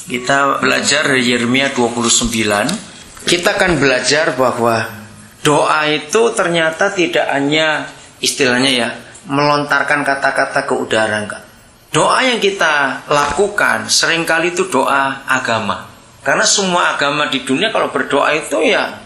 Kita belajar dari Yeremia 29. Kita akan belajar bahwa doa itu ternyata tidak hanya istilahnya ya melontarkan kata-kata ke udara, enggak. Doa yang kita lakukan seringkali itu doa agama. Karena semua agama di dunia kalau berdoa itu ya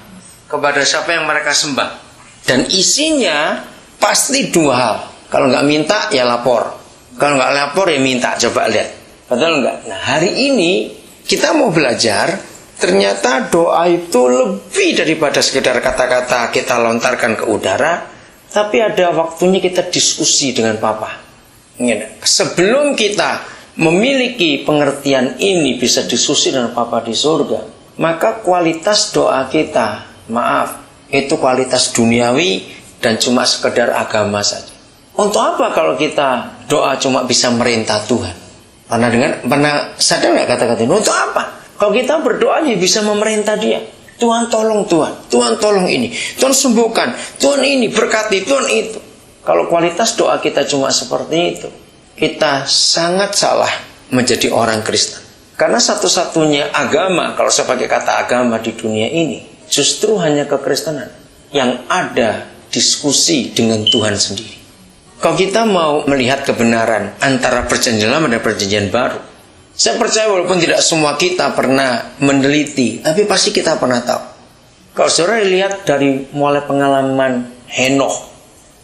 kepada siapa yang mereka sembah. Dan isinya pasti dua hal. Kalau nggak minta ya lapor. Kalau nggak lapor ya minta. Coba lihat. Betul nggak? Nah, hari ini kita mau belajar ternyata doa itu lebih daripada sekedar kata-kata kita lontarkan ke udara. Tapi ada waktunya kita diskusi dengan Papa. Sebelum kita memiliki pengertian ini bisa diskusi dengan Papa di surga, maka kualitas doa kita, itu kualitas duniawi dan cuma sekedar agama saja. Untuk apa kalau kita doa cuma bisa merintah Tuhan? Pernah sadar nggak kata-kata ini? Untuk apa? Kalau kita berdoanya bisa memerintah Dia. Tuhan tolong Tuhan, Tuhan tolong ini, Tuhan sembuhkan, Tuhan ini berkati, Tuhan itu. Kalau kualitas doa kita cuma seperti itu, kita sangat salah menjadi orang Kristen. Karena satu-satunya agama, kalau saya pakai kata agama di dunia ini, justru hanya kekristenan yang ada diskusi dengan Tuhan sendiri. Kalau kita mau melihat kebenaran antara perjanjian lama dan perjanjian baru, saya percaya walaupun tidak semua kita pernah meneliti, tapi pasti kita pernah tahu. Kalau saudara lihat dari mulai pengalaman Henokh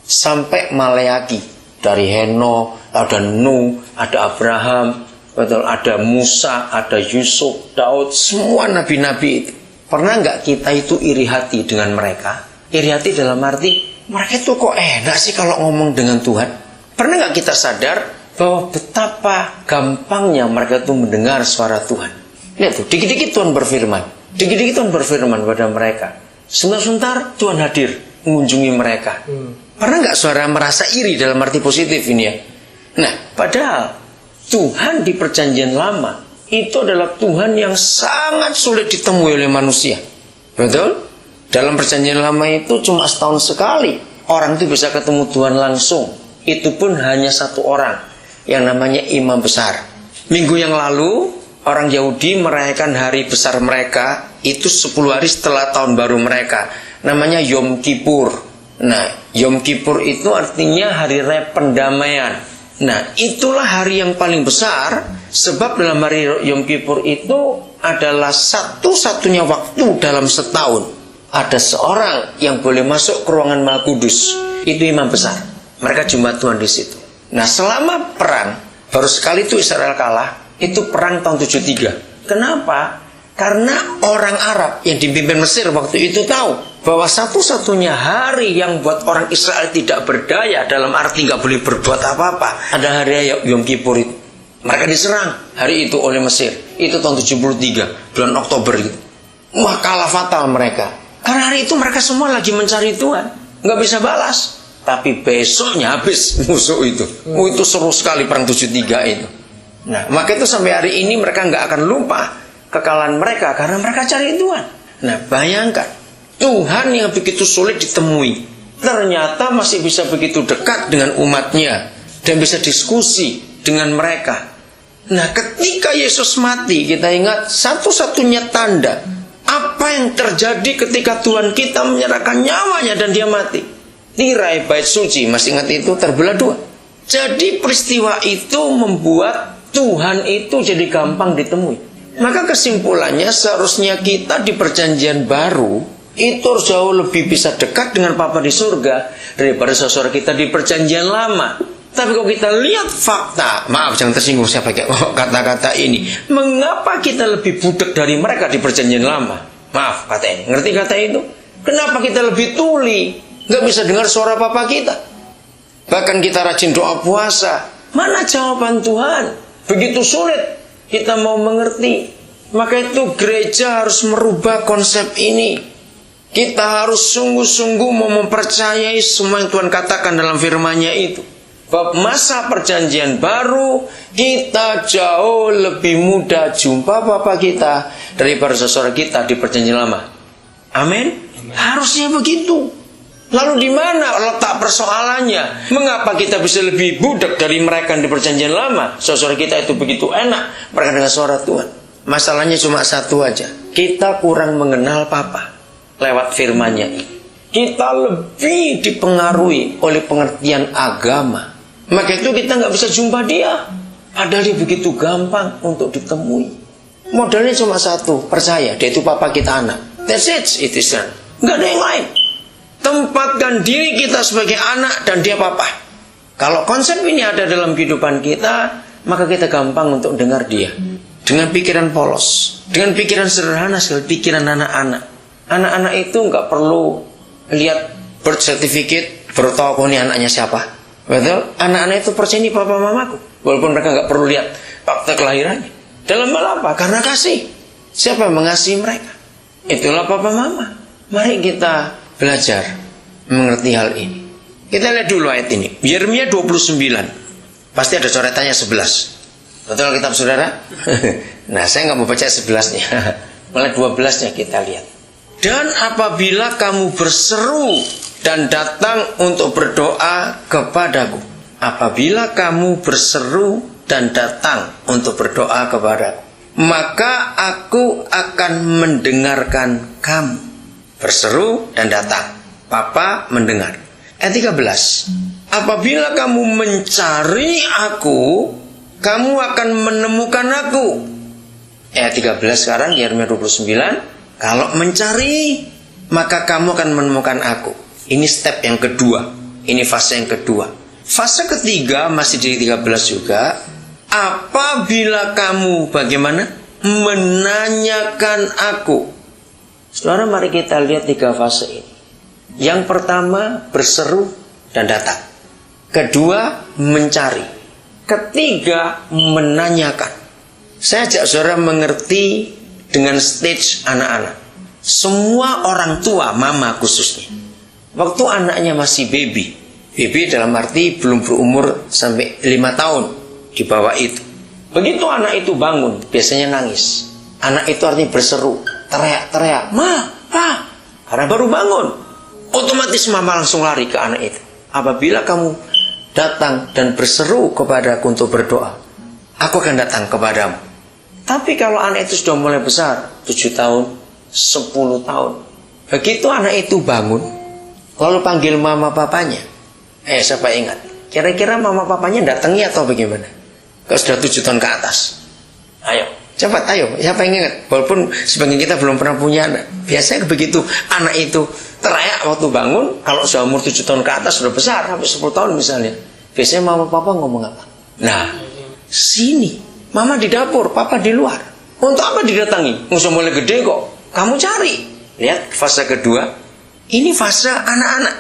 sampai Maleaki, dari Henokh ada Nuh, ada Abraham, betul, ada Musa, ada Yusuf, Daud, semua nabi-nabi itu. Pernah nggak kita itu iri hati dengan mereka? Iri hati dalam arti mereka itu kok enak sih kalau ngomong dengan Tuhan? Pernah nggak kita sadar bahwa betapa gampangnya mereka itu mendengar suara Tuhan? Lihat tuh, dikit-dikit Tuhan berfirman, dikit-dikit Tuhan berfirman pada mereka. Sebentar-sebentar Tuhan hadir mengunjungi mereka. Pernah nggak saudara merasa iri dalam arti positif ini ya? Nah, padahal Tuhan di perjanjian lama itu adalah Tuhan yang sangat sulit ditemui oleh manusia. Betul? Dalam perjanjian lama itu cuma setahun sekali orang itu bisa ketemu Tuhan langsung. Itu pun hanya satu orang yang namanya imam besar. Minggu yang lalu orang Yahudi merayakan hari besar mereka itu 10 hari setelah tahun baru mereka. Namanya Yom Kippur. Nah, Yom Kippur itu artinya hari raya pendamaian. Nah, itulah hari yang paling besar, sebab dalam hari Yom Kippur itu adalah satu-satunya waktu dalam setahun ada seorang yang boleh masuk ke ruangan Maha Kudus. Itu imam besar. Mereka jemaat Tuhan di situ. Nah, selama perang, baru sekali itu Israel kalah, itu perang tahun 73. Kenapa? Karena orang Arab yang dipimpin Mesir waktu itu tahu bahwa satu-satunya hari yang buat orang Israel tidak berdaya, dalam arti nggak boleh berbuat apa-apa, ada hari Yom Kippur itu. Mereka diserang hari itu oleh Mesir. Itu tahun 73, bulan Oktober itu. Wah, kalah fatal mereka. Karena hari itu mereka semua lagi mencari Tuhan, nggak bisa balas. Tapi besoknya habis musuh itu. Itu seru sekali perang 73 itu. Nah, maka itu sampai hari ini mereka nggak akan lupa kekalahan mereka karena mereka cari Tuhan. Nah, bayangkan Tuhan yang begitu sulit ditemui ternyata masih bisa begitu dekat dengan umatnya dan bisa diskusi dengan mereka. Nah, ketika Yesus mati, kita ingat satu-satunya tanda apa yang terjadi ketika Tuhan kita menyerahkan nyawanya dan dia mati. Tirai bait suci, masih ingat itu, terbelah dua. Jadi peristiwa itu membuat Tuhan itu jadi gampang ditemui. Maka kesimpulannya seharusnya kita di perjanjian baru itu harus jauh lebih bisa dekat dengan Bapa di surga daripada saudara kita di perjanjian lama. Tapi kalau kita lihat fakta, maaf jangan tersinggung saya pakai kata-kata ini, mengapa kita lebih budak dari mereka di perjanjian lama? Maaf kata ini, ngerti kata itu? Kenapa kita lebih tuli, nggak bisa dengar suara Bapa kita? Bahkan kita rajin doa puasa, mana jawaban Tuhan? Begitu sulit kita mau mengerti. Maka itu gereja harus merubah konsep ini. Kita harus sungguh-sungguh mau mempercayai semua yang Tuhan katakan dalam firman-Nya itu. Bab masa perjanjian baru, kita jauh lebih mudah jumpa Bapa kita daripada saudara kita di perjanjian lama. Amin. Harusnya begitu. Lalu di mana letak persoalannya? Mengapa kita bisa lebih budak dari mereka di perjanjian lama? Saudara kita itu begitu enak mereka dengan suara Tuhan. Masalahnya cuma satu aja. Kita kurang mengenal Papa lewat firman-Nya ini. Kita lebih dipengaruhi oleh pengertian agama. Maka itu kita nggak bisa jumpa dia. Padahal dia begitu gampang untuk ditemui. Modalnya cuma satu, percaya. Dia itu Papa kita anak. That's it, it is done. Nggak ada yang lain. Tempatkan diri kita sebagai anak dan dia Papa. Kalau konsep ini ada dalam kehidupan kita, maka kita gampang untuk dengar dia. Dengan pikiran polos, dengan pikiran sederhana sekali, pikiran anak-anak. Anak-anak itu nggak perlu lihat birth certificate, baru tahu aku ini anaknya siapa. Betul? Anak-anak itu percaya ini papa mamaku, walaupun mereka nggak perlu lihat fakta kelahirannya. Dalam hal apa? Karena kasih. Siapa yang mengasihi mereka? Itulah papa mama. Mari kita belajar mengerti hal ini. Kita lihat dulu ayat ini. Yeremia 29. Pasti ada coretannya 11. Betul kitab saudara? Nah, saya nggak mau baca 11-nya. Malah 12-nya kita lihat. Dan apabila kamu berseru dan datang untuk berdoa kepadaku. Apabila kamu berseru dan datang untuk berdoa kepadaku. Maka aku akan mendengarkan kamu. Berseru dan datang. Papa mendengar. Ayat 13. Apabila kamu mencari aku, kamu akan menemukan aku. Ayat 13 sekarang, Yeremia 29. Kalau mencari, maka kamu akan menemukan aku. Ini step yang kedua. Ini fase yang kedua. Fase ketiga, masih di 13 juga. Apabila kamu bagaimana? Menanyakan aku. Saudara, mari kita lihat 3 fase ini. Yang pertama, berseru dan datang. Kedua, mencari. Ketiga, menanyakan. Saya ajak saudara mengerti dengan stage anak-anak. Semua orang tua, mama khususnya, waktu anaknya masih baby. Baby dalam arti belum berumur sampai 5 tahun. Di bawah itu. Begitu anak itu bangun, biasanya nangis. Anak itu artinya berseru, teriak-teriak, Ma, Pa. Karena baru bangun. Otomatis mama langsung lari ke anak itu. Apabila kamu datang dan berseru kepadaku untuk berdoa, aku akan datang kepadamu. Tapi kalau anak itu sudah mulai besar, 7 tahun, 10 tahun. Begitu anak itu bangun, lalu panggil mama papanya. Siapa ingat? Kira-kira mama papanya datangi atau bagaimana? Kalau sudah 7 tahun ke atas. Ayo, cepat ayo. Siapa yang ingat? Walaupun sebagian kita belum pernah punya anak. Biasanya begitu anak itu teriak waktu bangun, kalau sudah umur 7 tahun ke atas, sudah besar, sampai 10 tahun misalnya. Biasanya mama papa ngomong apa? Nah, sini. Mama di dapur, papa di luar. Untuk apa didatangi? Nggak mulai gede kok. Kamu cari. Lihat fase kedua. Ini fase anak-anak.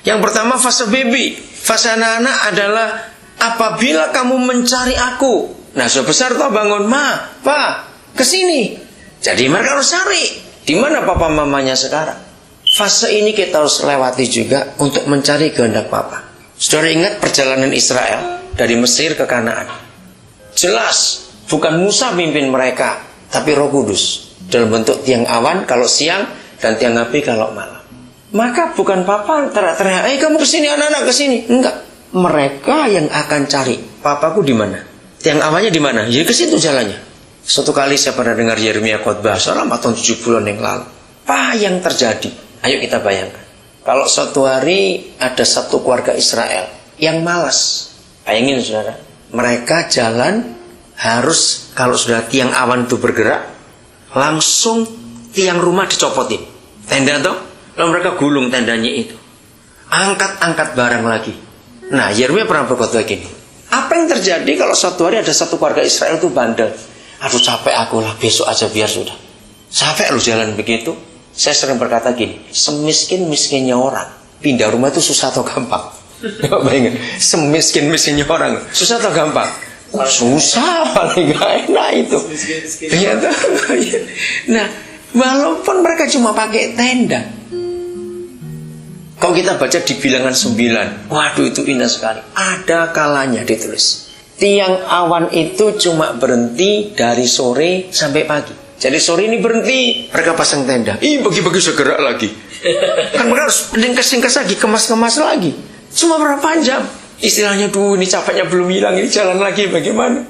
Yang pertama fase baby. Fase anak-anak adalah apabila kamu mencari aku. Nah, sudah besar toh bangun, Ma, Pa, kesini. Jadi mereka harus cari. Di mana papa mamanya sekarang? Fase ini kita harus lewati juga untuk mencari kehendak Papa. Saudara ingat perjalanan Israel dari Mesir ke Kanaan. Jelas, bukan Musa pimpin mereka, tapi Roh Kudus. Dalam bentuk tiang awan kalau siang dan tiang api kalau malam. Maka bukan Papa teriak-teriak, kamu kesini anak-anak kesini. Enggak, mereka yang akan cari. Papaku di mana? Tiang awannya di mana? Ya ke situ jalannya. Suatu kali saya pernah dengar Yeremia khotbah selama tahun 7 bulan yang lalu. Apa yang terjadi? Ayo kita bayangkan. Kalau suatu hari ada satu keluarga Israel yang malas. Bayangin saudara. Mereka jalan harus kalau sudah tiang awan itu bergerak, langsung tiang rumah dicopotin. Tenda tuh. Lalu mereka gulung tendanya itu. Angkat-angkat barang lagi. Nah, Yeremia pernah berkhotbah gini. Apa yang terjadi kalau suatu hari ada satu keluarga Israel itu bandel? Aduh capek aku lah, besok aja biar sudah. Capek lu jalan begitu. Saya sering berkata gini, semiskin-miskinnya orang, pindah rumah itu susah atau gampang? Coba bayangin, semiskin-miskinnya orang, susah atau gampang? Susah, paling gak enak itu. Ya, nah, walaupun mereka cuma pakai tenda. Kalau kita baca di bilangan 9, waduh itu indah sekali. Ada kalanya ditulis. Tiang awan itu cuma berhenti dari sore sampai pagi. Jadi sore ini berhenti, mereka pasang tenda. Bagi-bagi segera lagi. Kan mereka harus ringkas-ringkas lagi, kemas-kemas lagi. Cuma berapa jam? Istilahnya, ini capeknya belum hilang, ini jalan lagi bagaimana?